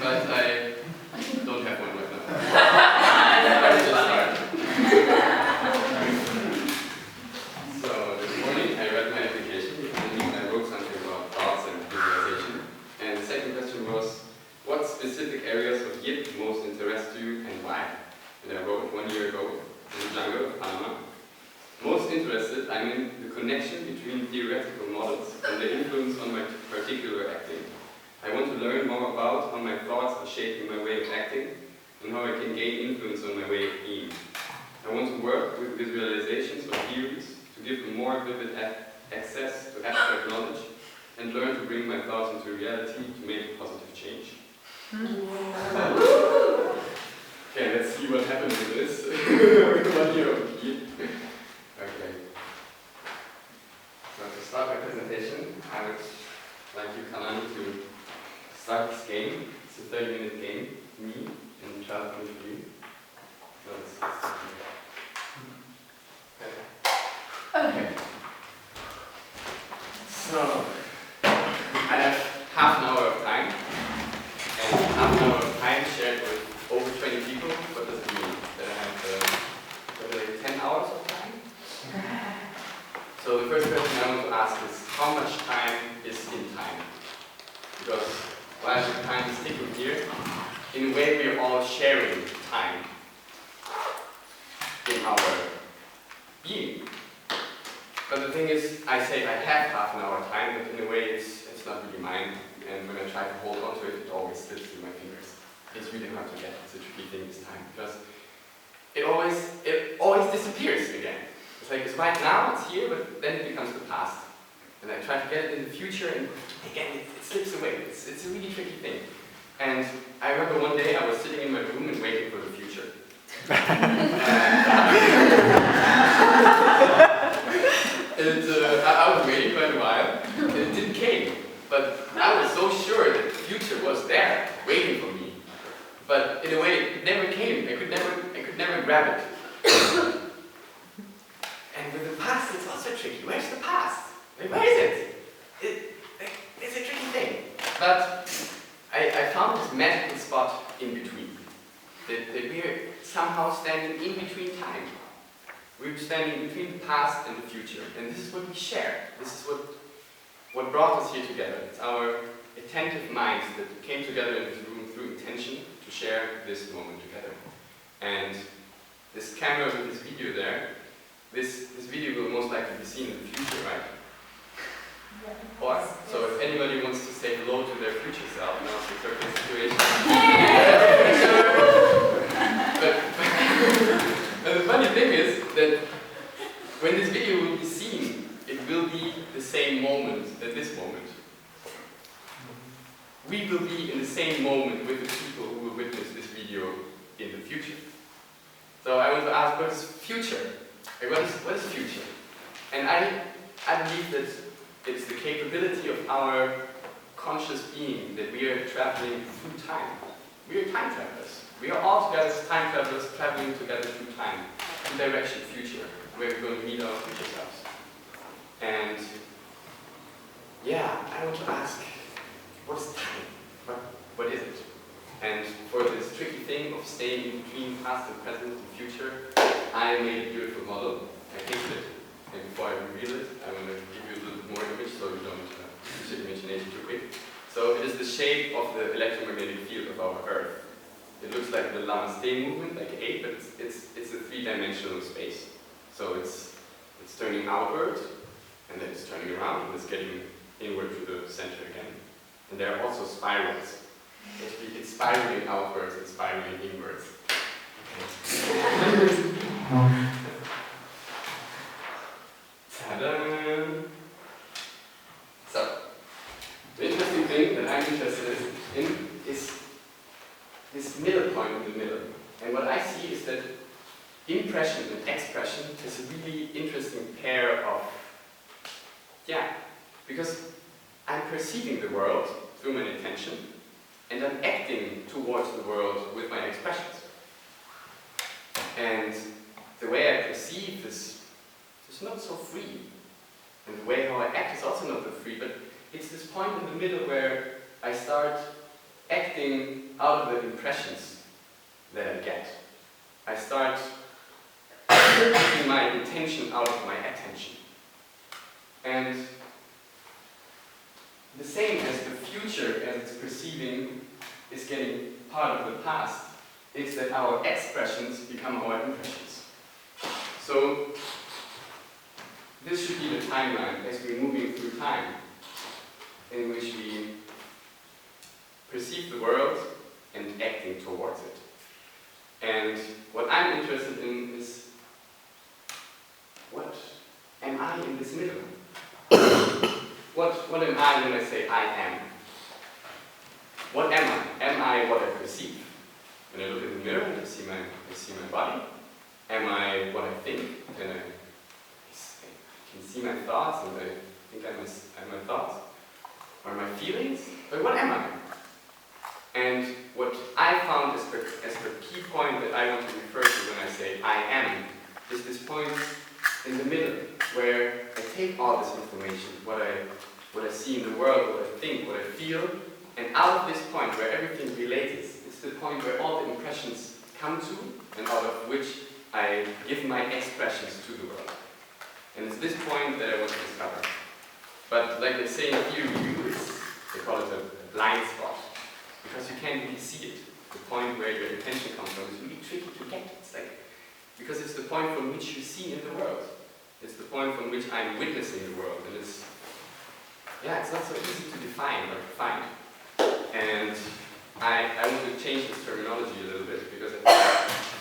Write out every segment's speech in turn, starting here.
but I don't have one right now. I just started. So this morning I read my application and I wrote something about thoughts and visualization. And the second question was, what specific areas of YIP most interest you and why? And I wrote 1 year ago in the jungle of Panama. Most interested, I'm in the connection between theoretical models and their influence on my particular acting. I want to learn more about how my thoughts are shaping my way of acting and how I can gain influence on my way of being. I want to work with visualizations or theories to give them more vivid access to abstract knowledge and learn to bring my thoughts into reality to make a positive change. Okay, let's see what happens with this. 1 year of YIP. Okay. So to start my presentation, I would like you, Kanan, to start this game. It's a 30-minute game, me, and 12 minutes for you. So let's okay. So I have half an hour of time, and half an hour of time shared with over 20 people. What does it mean? That I have 10 hours of time? So the first question I want to ask is, how much time is in time? Because while the time is ticking here, in a way we are all sharing time in our being. But the thing is, I say I have half an hour time, but in a way it's not really mine. And when I try to hold on to it, it always slips through my fingers. It's really hard to get. It's a tricky thing this time, because it always disappears again. It's like, it's right now, it's here, but then it becomes the past. And I try to get it in the future, and again, it slips away. It's a really tricky thing. And I remember one day I was sitting in my room and waiting for the future. I was waiting quite a while, and it didn't came. But I was so sure that the future was there, waiting for me. But in a way, it never came. I could never grab it. And with the past, it's also tricky. Where's the past? Like, where is it? It's a tricky thing. But I found this magical spot in between. That we're somehow standing in between time. We're standing between the past and the future. And this is what we share. This is what brought us here together. It's our attentive minds that came together in this room through intention to share this moment together. And this camera with this video there, this video will most likely be seen in the future, right? Yeah. Or, so if anybody wants to say hello to their future self, now it's the perfect situation. But the funny thing is that when this video will be seen, it will be the same moment as this moment. We will be in the same moment with the people who will witness this video in the future. So I want to ask, what is future? What is future? And I believe that it's the capability of our conscious being that we are traveling through time. We are time travelers. We are all together time travelers traveling together through time, in direction future, where we're going to meet our future selves. And yeah, I want to ask, what is time? What is it? And for this tricky thing of staying in between past and present and future, I made a beautiful model. I painted it. And before I reveal it, I want to give you a little bit more image so you don't use your imagination too quick. So it is the shape of the electromagnetic field of our Earth. It looks like the Namaste movement, like 8, but it's a three-dimensional space. So it's turning outward, and then it's turning around, and it's getting inward to the center again. And there are also spirals. Actually, it's spiraling outwards and spiraling inwards. Ta-da! So, the interesting thing that I'm interested in is this middle point in the middle. And what I see is that impression and expression is a really interesting pair of, because I'm perceiving the world through my intention, and I'm acting towards the world with my expressions. And the way I perceive is not so free. And the way how I act is also not so free, but it's this point in the middle where I start acting out of the impressions that I get. I start taking my intention out of my attention. And the same as the future as it's perceiving is getting part of the past, it's that our expressions become our impressions. So this should be the timeline as we're moving through time, in which we perceive the world and acting towards it. And what I'm interested in is, what am I in this middle? What am I when I say I am? What am I? Am I what I perceive? When I look in the mirror and I see my body, am I what I think? And I can see my thoughts and I think I'm my thoughts? Or my feelings? But what am I? And what I found as the key point that I want to refer to when I say I am, is this point in the middle, where I take all this information, what I see in the world, what I think, what I feel, and out of this point where everything relates, it's the point where all the impressions come to, and out of which I give my expressions to the world. And it's this point that I want to discover. But like they say in peer review, they call it a blind spot, because you can't really see it. The point where your intention comes from is really tricky to get. It's like, because it's the point from which you see in the world. It's the point from which I'm witnessing the world, and it's not so easy to define or to find. And I want to change this terminology a little bit, because I think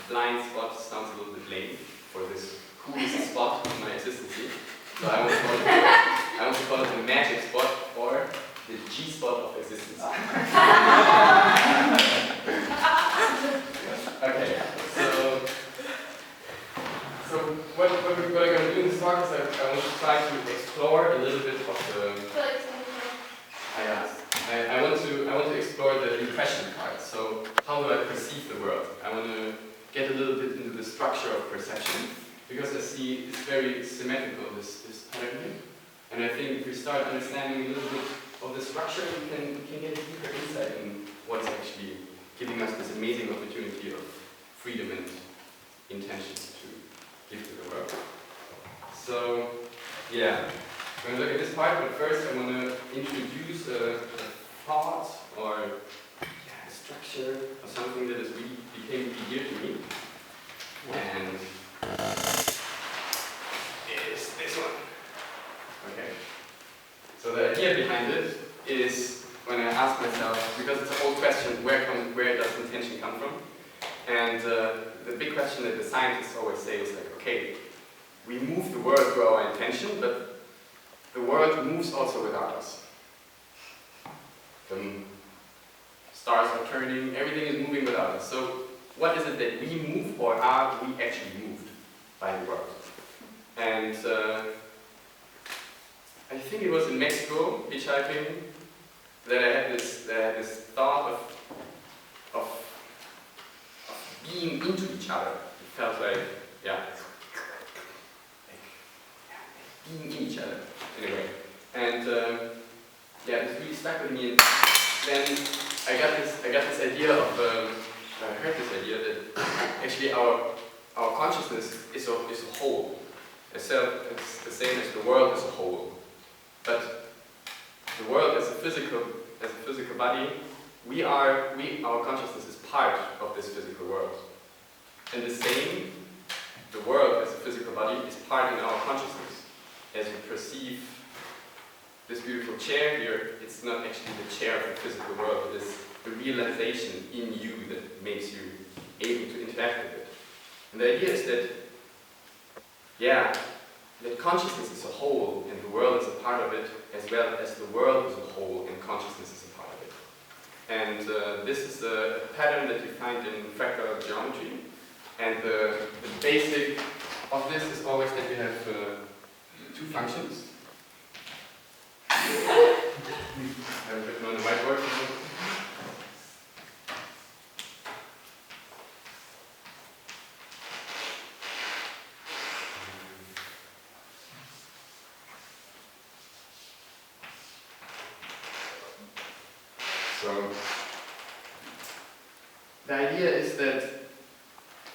blind spot sounds a little bit lame for this coolest spot in my existence. So I want to call it the magic spot, or the G-spot of existence. Okay, so what we're going to do in this talk is I want to try to explore a little bit of the... Felix, I want to explore the impression part. So how do I perceive the world? I want to get a little bit into the structure of perception, because I see it's very symmetrical, this pattern here. And I think if we start understanding a little bit of the structure, we can get a deeper insight in what's actually giving us this amazing opportunity of freedom and intention to give to the world. So, yeah, we're going to look at this part, but first I want to introduce a thought or a structure of something that became really dear to me. And is this one. Okay. So the idea behind it is when I ask myself, because it's an old question, where does intention come from? And the big question that the scientists always say is like, okay, we move the world through our intention, but the world moves also without us. The stars are turning, everything is moving without us. So what is it that we move, or are we actually moved by the world? And I think it was in Mexico, hitchhiking, that I had this thought of being into each other. It felt like, being in each other, in a way. And this really stuck with me. And then I got this idea of, I heard this idea that actually our consciousness is a whole. It's the same as the world as a whole. But the world as a physical body, our consciousness is part of this physical world. And the same, the world as a physical body is part in our consciousness. As you perceive this beautiful chair here, it's not actually the chair of the physical world, it is the realization in you that makes you able to interact with it. And the idea is that, that consciousness is a whole, and the world is a part of it, as well as the world is a whole, and consciousness is a part of it. And this is a pattern that you find in fractal geometry. And the basic of this is always that we have two functions. I have written on the whiteboard. So the idea is that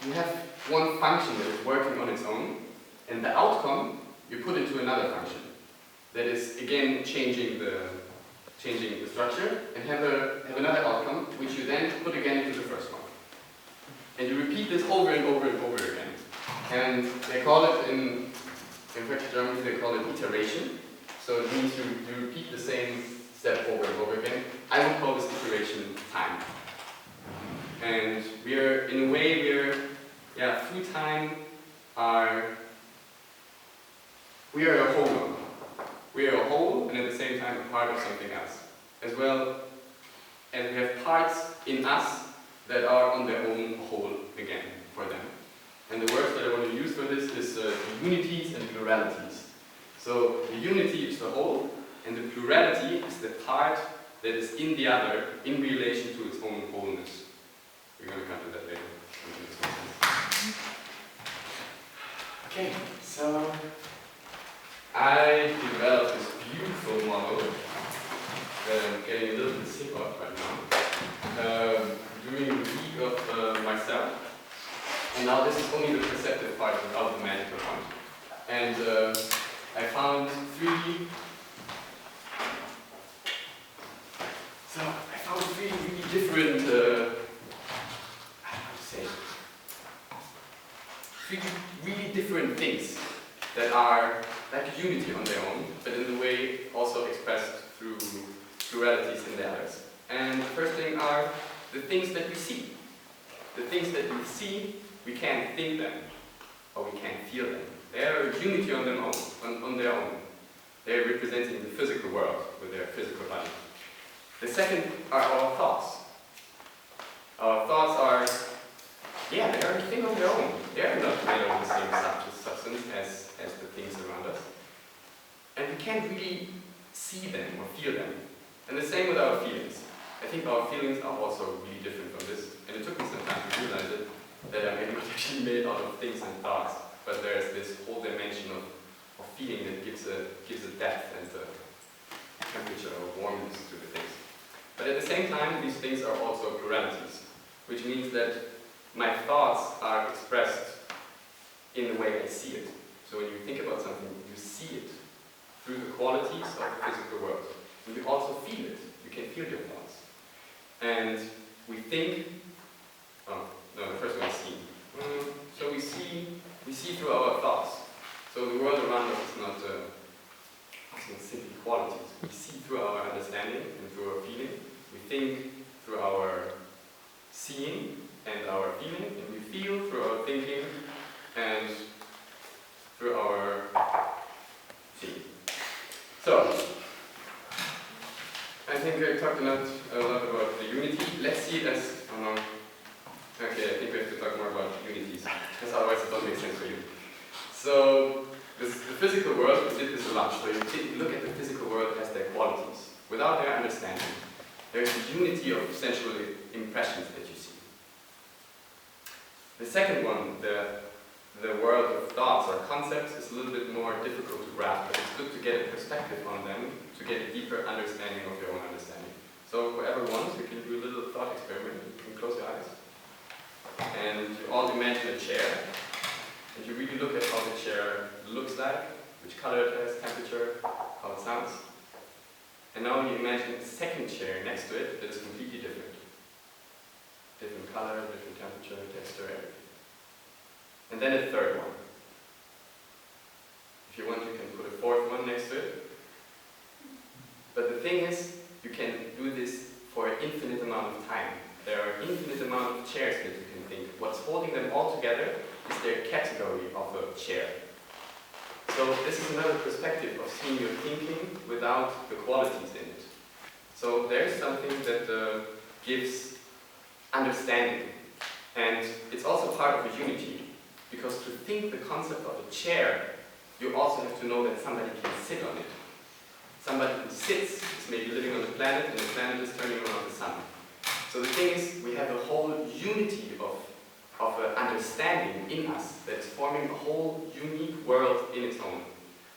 you have one function that is working on its own, and the outcome you put into another function that is again changing the structure, and have another outcome which you then put again into the first one. And you repeat this over and over and over again. And they call it in French Germany, they call it iteration. So it means you repeat the same step over and over again. I would call this iteration time. And we're, in a way, through time, we are a whole now. We are a whole, and at the same time a part of something else. As well as we have parts in us that are on their own whole again, for them. And the words that I want to use for this is the unities and pluralities. So the unity is the whole, and the plurality is the part that is in the other in relation to its own wholeness. We're going to come to that later. Okay, so I developed this beautiful model that I'm getting a little bit sick of right now, doing a week of myself. And now this is only the perceptive part without the magical part. And I found three really different, three really different things that are like unity on their own, but in a way also expressed through pluralities in the others. And the first thing are the things that we see. The things that we see, we can't think them, or we can't feel them. They are a unity on their own. They are representing the physical world with their physical body. The second are our thoughts. Our thoughts are, they are a thing on their own. They are not made of the same substance as the things around us. And we can't really see them or feel them. And the same with our feelings. I think our feelings are also really different from this. And it took me some time to realize it, that I'm not actually made out of things and thoughts, but there's this whole dimension of feeling that gives a depth and a temperature or warmth to the things. But at the same time, these things are also pluralities, which means that my thoughts are expressed in the way I see it. So when you think about something, you see it through the qualities of the physical world. And you also feel it. You can feel your thoughts. And we think, the first one is see. So we see through our thoughts. So the world around us is not simply qualities. We see through our understanding and through our feeling. We think through our seeing and our feeling, and we feel through our thinking and through our seeing. So, I think I talked a lot about the unity. Let's see it as, okay, I think we have to talk more about unities, because otherwise it doesn't make sense for you. So, the physical world, we did this a lot, so you look at the physical world as their qualities. Without their understanding, there is a unity of essentially impressions that you see. The second one, the world of thoughts or concepts, is a little bit more difficult to grasp, but it's good to get a perspective on them, to get a deeper understanding of your own understanding. So whoever wants, you can do a little thought experiment. You can close your eyes. And you all imagine a chair. And you really look at how the chair looks like, which color it has, temperature, how it sounds. And now you imagine a second chair next to it that is completely different. Different color, different temperature, texture, everything. And then a third one. If you want, you can put a fourth one next to it. But the thing is, you can do this for an infinite amount of time. There are an infinite amount of chairs that you can think. What's holding them all together is their category of a chair. So this is another perspective of seeing your thinking without the qualities in it. So there is something that gives understanding. And it's also part of a unity. Because to think the concept of a chair, you also have to know that somebody can sit on it. Somebody who sits is maybe living on the planet, and the planet is turning around the sun. So the thing is, we have a whole unity of understanding in us that's forming a whole unique world in its own.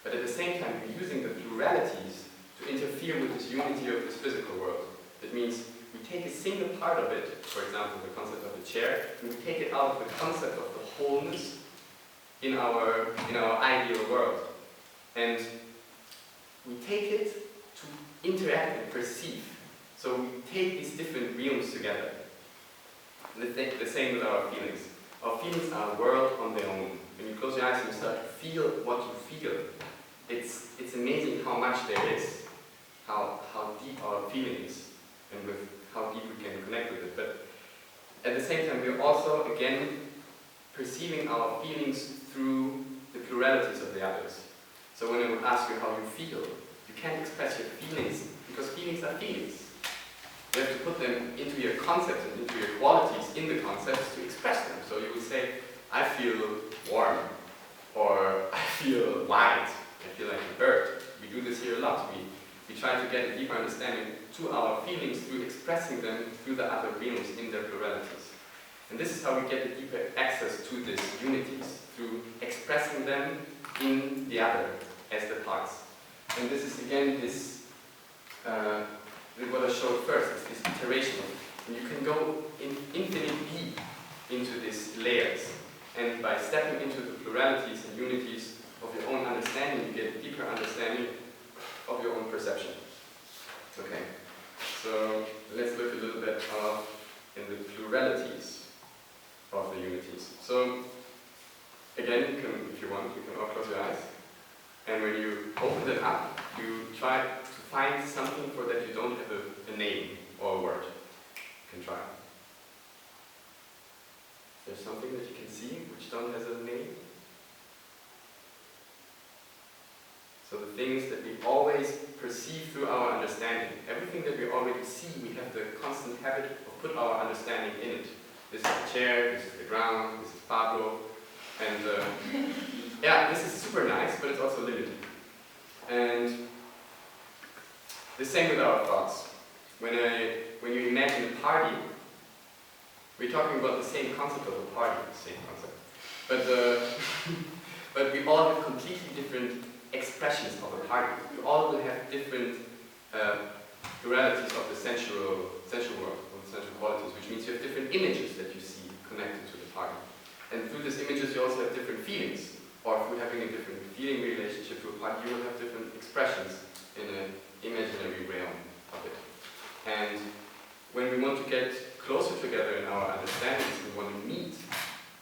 But at the same time, we're using the pluralities to interfere with this unity of this physical world. That means we we take a single part of it, for example, the concept of a chair, and we take it out of the concept of the wholeness in our ideal world. And we take it to interact and perceive. So we take these different realms together. The same with our feelings. Our feelings are a world on their own. When you close your eyes and you start to feel what you feel, it's amazing how much there is, how deep our feeling is, and with how deep we can connect with it. But at the same time, we're also, again, perceiving our feelings through the pluralities of the others. So when I would ask you how you feel, you can't express your feelings, because feelings are feelings. You have to put them into your concepts and into your qualities in the concepts to express them. So you would say, I feel warm, or I feel light, I feel like a bird. We do this here a lot. We try to get a deeper understanding to our feelings through expressing them through the other realms in their pluralities. And this is how we get a deeper access to these unities, through expressing them in the other as the parts. And this is again this, what I showed first, is this iteration. And you can go infinitely deep into these layers. And by stepping into the pluralities and unities of your own understanding, you get a deeper understanding of your own perception. Okay, so let's look a little bit in the pluralities of the unities. So again, you can, if you want, you can all close your eyes. And when you open them up, you try to find something for that you don't have a name or a word. You can try. There's something that you can see which don't have a name. So the things that we always perceive through our understanding, everything that we already see, we have the constant habit of put our understanding in it. This is the chair, this is the ground, this is Pablo, and yeah, this is super nice, but it's also limited. And the same with our thoughts. When you imagine a party, we're talking about the same concept of a party, the same concept. But we all have completely different expressions of a party. We all will have different pluralities of the sensual world, of the sensual qualities, which means you have different images that you see connected to the party. And through these images you also have different feelings, or through having a different feeling relationship to a party, you will have different expressions in an imaginary realm of it. And when we want to get closer together in our understandings, we want to meet,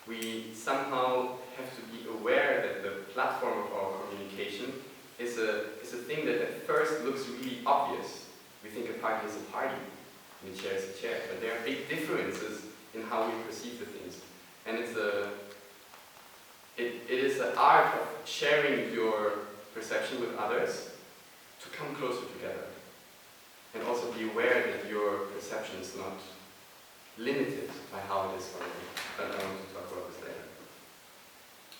we somehow have to be aware that the platform of our communication is a thing that at first looks really obvious. We think a party is a party, and a chair is a chair, but there are big differences in how we perceive the things. And it is the art of sharing your perception with others to come closer together. And also be aware that your perception is not limited by how it is for you. But I want to talk about this later.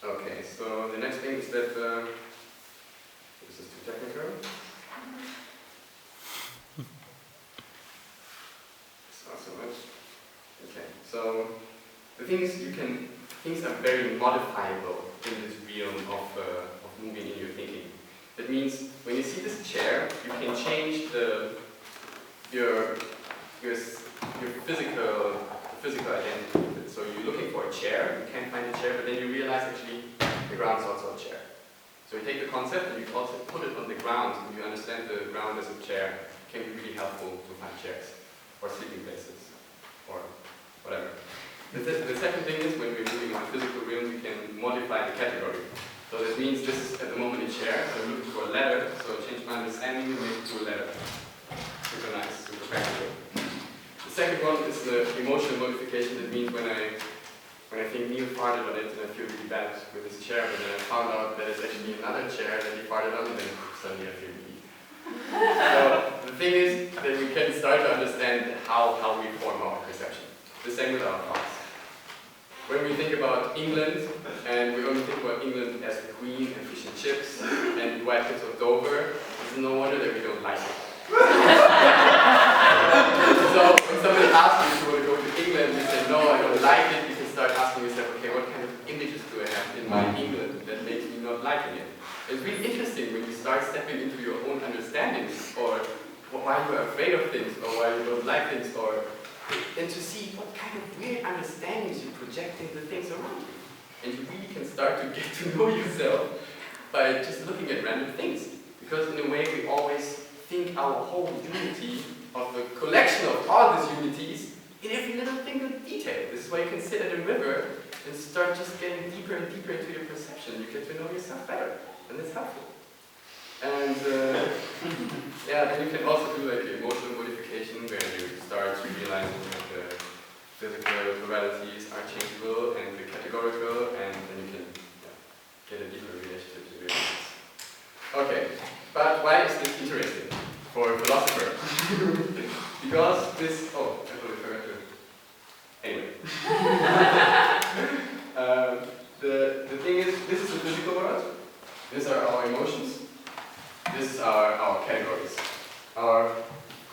Okay, so the next thing is that, this is too technical. It's not so much. Okay, so the thing is, things are very modifiable in this realm of moving in your thinking. That means when you see this chair, you can change your physical identity. So you're looking for a chair, you can't find a chair, but then you realize actually the ground is also a chair. So you take the concept and you also put it on the ground, and you understand the ground as a chair. It can be really helpful to find chairs, or sleeping places, or whatever. The second thing is, when we're moving in the physical realm, we can modify the category. So that means this is at the moment a chair, so I'm looking for a ladder, so I change my understanding and make it to a ladder. Super nice, super practical. The second one is the emotional modification. That means when I think Neil farted on it and I feel really bad with this chair, but then I found out that it's actually another chair that he farted on, and then suddenly I feel really. So the thing is that we can start to understand how we form our perception. The same with our thoughts. When we think about England, and we only think about England as the Queen and fish and chips and white cliffs of Dover, it's no wonder that we don't like it. So when somebody asks you if you want to go to England, you say, no, I don't like it, you can start asking yourself, okay, what kind of images do I have in my England that makes me not liking it? It's really interesting when you start stepping into your own understandings, or why you are afraid of things, or why you don't like things, or see what kind of weird understandings you project into things around you. And you really can start to get to know yourself by just looking at random things. Because in a way we always think our whole unity of the collection of all these unities in every little single detail. This is why you can sit at a river and start just getting deeper and deeper into your perception. You get to know yourself better, and it's helpful. And yeah, then you can also do like emotional modification, where you start realizing that the physical pluralities are changeable and the categorical, and then you can get a deeper relationship to your things. Okay, but why is this interesting for a philosopher? Because this, oh, I totally forgot to, anyway. The thing is, this is the physical world, these are our emotions, these are our categories. Our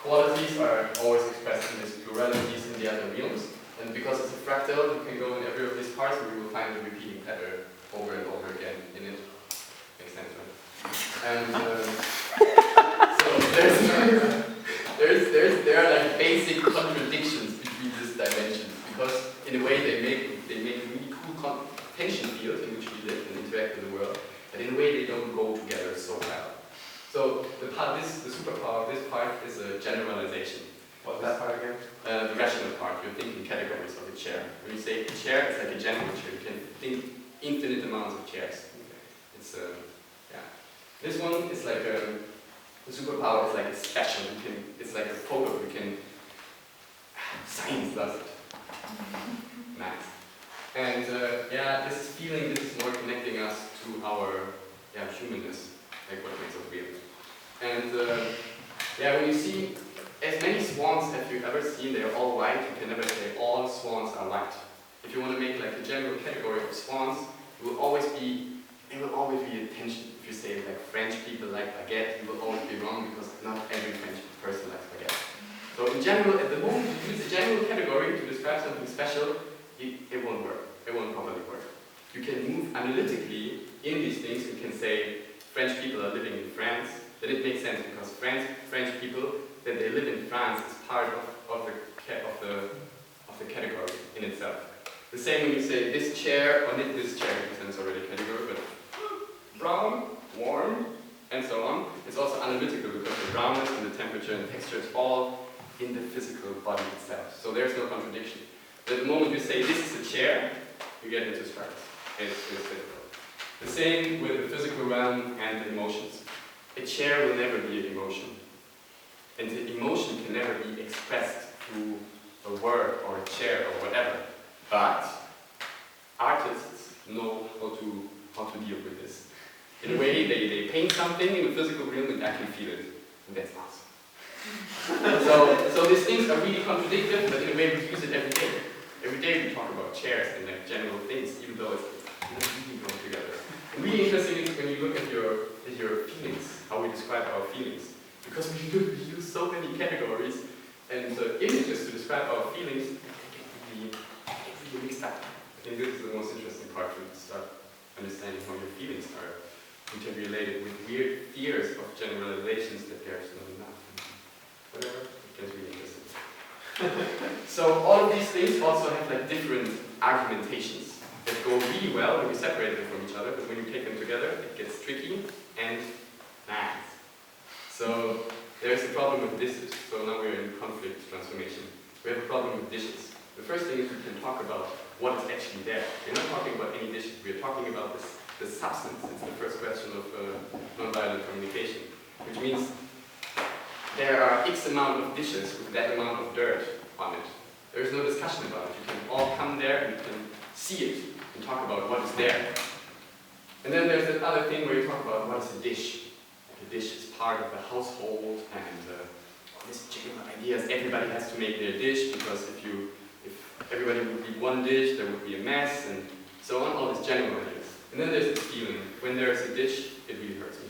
qualities are always expressed in these pluralities in the other realms, and because it's a fractal, you can go in every of these parts and we will find a repeating pattern over and over again in it. Makes sense, right? And so there are like basic contradictions between these dimensions, because in a way they make a really cool tension field in which we live and interact with the world, but in a way they don't go together so well. So the superpower of this part is a generalization. What's that part again? The rational part. You're thinking categories of a chair. When you say a chair, it's like a general chair. You can think infinite amounts of chairs. It's yeah. This one is like the superpower is like a special. It's like a photo. You can science does it. Math. And yeah, this feeling, this is more connecting us to our humanness, like what makes us real. And yeah, when you see as many swans as you've ever seen, they are all white. You can never say all swans are white. If you want to make like a general category of swans, there will always be a tension. If you say like French people like baguette, you will always be wrong because not every French person likes baguette. So in general, at the moment you use a general category to describe something special, it won't work. It won't probably work. You can move analytically in these things. You can say French people are living in France. Then it makes sense because French people, that they live in France is part of the category in itself. The same when you say this chair, or this chair represents already a category, but brown, warm, and so on. It's also analytical because the brownness and the temperature and the texture is all in the physical body itself. So there's no contradiction. But the moment you say this is a chair, you get into structures. It's physical. The same with the physical realm and the emotions. A chair will never be an emotion. And the emotion can never be expressed through a word or a chair or whatever. But artists know how to deal with this. In a way, they paint something in the physical realm and I can feel it. And that's awesome. So these things are really contradictory, but in a way we use it every day. Every day we talk about chairs and like general things, even though it's not really going together. And really interesting is when you look at your feelings, how we describe our feelings. Because we use so many categories and images to describe our feelings, they get really mixed up. I think this is the most interesting part to start understanding how your feelings are interrelated with weird fears of generalizations that there's not enough. Whatever, it gets really interesting. So all of these things also have like different argumentations that go really well when you separate them from each other, but when you take them together, it gets tricky and nice. So there's a problem with dishes. So now we're in conflict transformation. We have a problem with dishes. The first thing is we can talk about what is actually there. We're not talking about any dishes. We're talking about the substance. It's the first question of nonviolent communication, which means there are X amount of dishes with that amount of dirt on it. There is no discussion about it. You can all come there and you can see it and talk about what is there. And then there's that other thing where you talk about what is a dish. Like a dish is part of the household and all these general ideas. Everybody has to make their dish because if everybody would be one dish, there would be a mess and so on. All these general ideas. And then there's this feeling. When there is a dish, it really hurts me.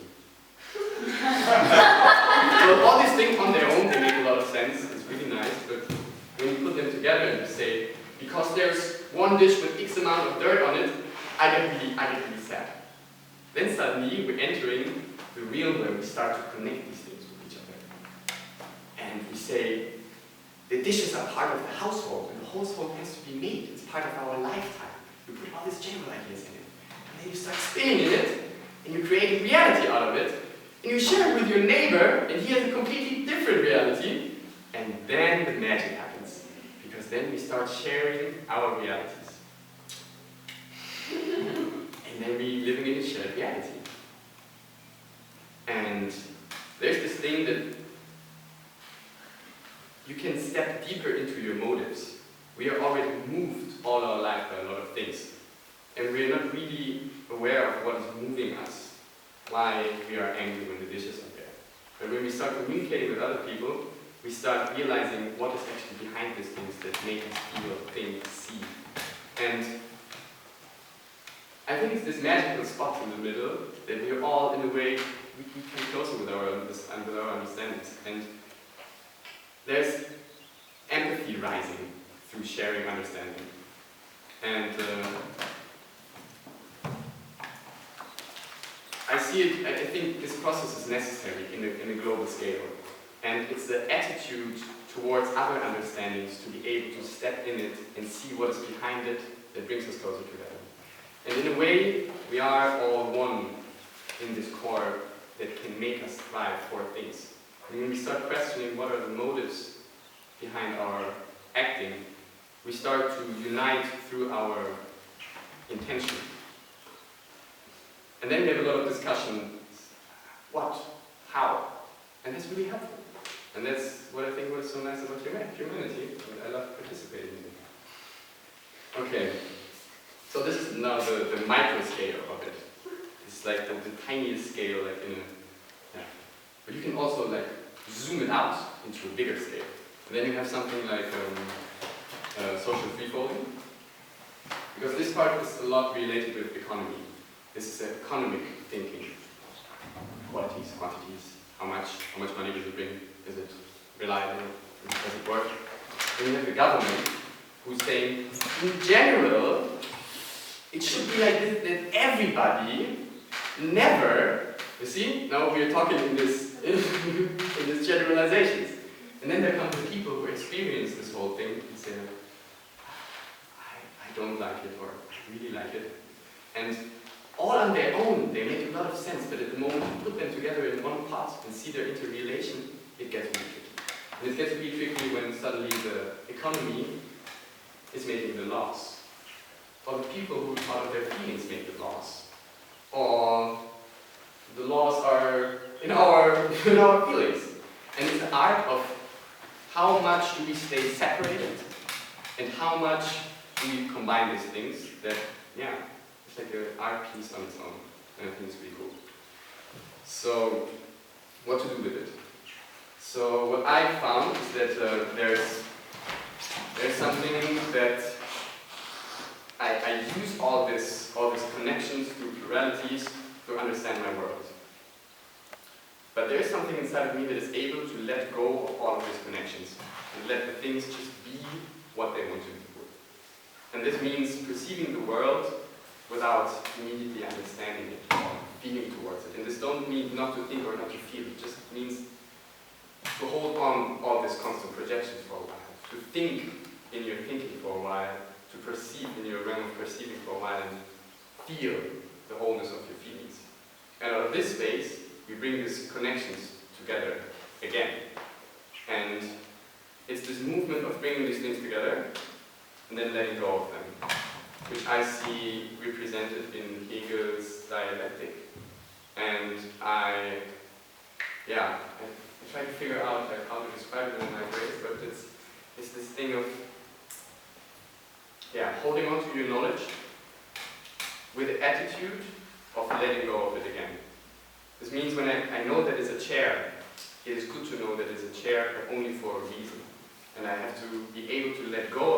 So all these things on their own, they make a lot of sense. It's really nice. But when you put them together and you say, because there's one dish with X amount of dirt on it, I get really sad. Then suddenly we're entering the realm where we start to connect these things with each other. And we say, the dishes are part of the household. And the whole scope has to be made. It's part of our lifetime. You put all these general ideas in it, and then you start spinning in it, and you create a reality out of it, and you share it with your neighbor, and he has a completely different reality, and then the magic happens. Because then we start sharing our realities. And then we living in a shared reality. And there's this thing that you can step deeper into your motives. We are already moved all our life by a lot of things. And we are not really aware of what is moving us, why we are angry when the dishes are there. But when we start communicating with other people, we start realizing what is actually behind these things that make us feel, think, see. And I think it's this magical spot in the middle that we are all, in a way, we come closer with our understandings. And there's empathy rising through sharing understanding. And I see it, I think this process is necessary in a global scale. And it's the attitude towards other understandings to be able to step in it and see what is behind it that brings us closer together. And in a way, we are all one in this core that can make us thrive for things. And when we start questioning what are the motives behind our acting, we start to unite through our intention. And then we have a lot of discussion, what, how, and that's really helpful. And that's what I think was so nice about humanity, and I love participating in it. Okay, so this is now the micro scale of it. It's like the tiniest scale, like in a, yeah. But you can also like zoom it out into a bigger scale. And then you have something like social freefolding. Because this part is a lot related with economy. This is economic thinking. Qualities, quantities, how much money does it bring? Is it reliable? Does it work? Then you have the government who's saying, in general, it should be like this, that everybody never, you see, now we are talking in this in these generalizations. And then there come the people who experience this whole thing and say, I don't like it, or I really like it. And all on their own, they make a lot of sense, but at the moment you put them together in one pot and see their interrelation, it gets really tricky. And it gets really tricky when suddenly the economy is making the laws. Or the people who, out of their feelings, make the laws. Or the laws are in our feelings. And it's the art of how much do we stay separated and how much do we combine these things that, yeah, it's like an art piece on its own. And I think it's really cool. So, what to do with it? So, what I found is that there's something that I use all these connections through pluralities to understand my world. But there is something inside of me that is able to let go of all of these connections and let the things just be what they want to be. And this means perceiving the world without immediately understanding it or feeling towards it. And this don't mean not to think or not to feel. It just means to hold on all these constant projections for a while, to think in your thinking for a while, to perceive in your realm of perceiving for a while, and feel the wholeness of your feelings. And out of this space, we bring these connections together again. And it's this movement of bringing these things together and then letting go of them, which I see represented in Hegel's dialectic. And I try to figure out like, how to describe it in my ways, but it's this thing of holding on to your knowledge with the attitude of letting go of it again. This means when I know that it's a chair, it is good to know that it's a chair, but only for a reason. And I have to be able to let go